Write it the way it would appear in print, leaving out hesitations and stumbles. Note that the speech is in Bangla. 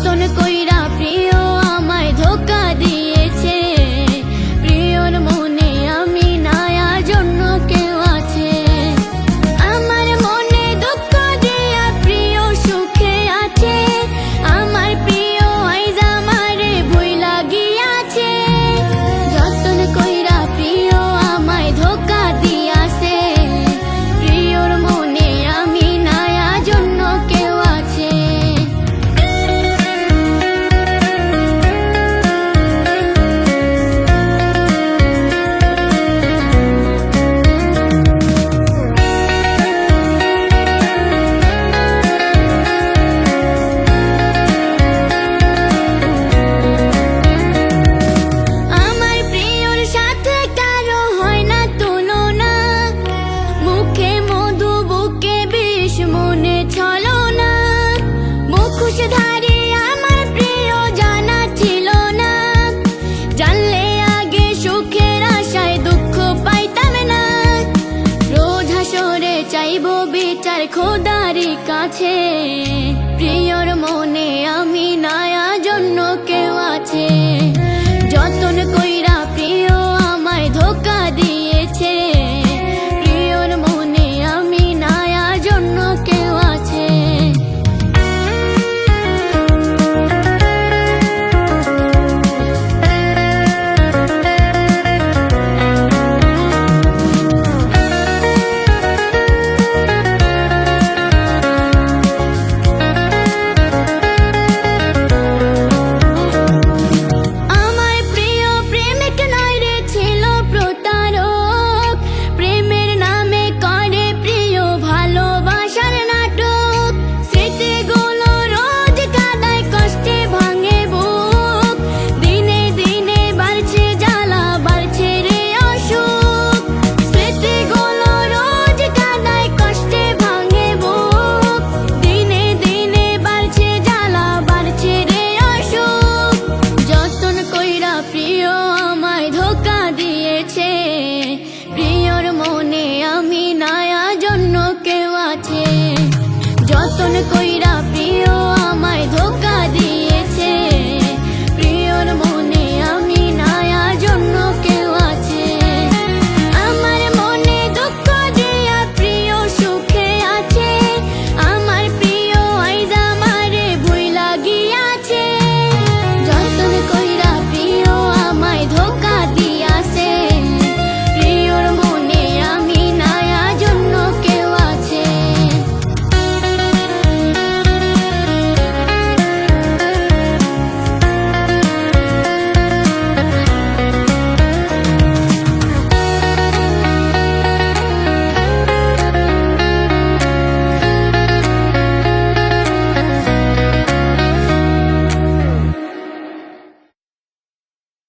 যতন কইরা প্রিয় আমায় ধোঁকা দিয়েছে। প্রিয়র মনে আমি নায়া জন্য কেউ আছে। আমার মনে দুঃখ দিয়া প্রিয় সুখে আছে। আমার প্রিয় আইজ আমারে ভুইলা গিয়াছে। যতন কইরা প্রিয় আমায় ধোঁকা দিয়াছে। প্রিয়র মনে আমি নায়া জন্য কেউ আছে। আমার প্রিয়র সাথে কারো হয় না তুলনা। মুখে মধু বুকে বিষ মনে ছলনা। মুখোশধারী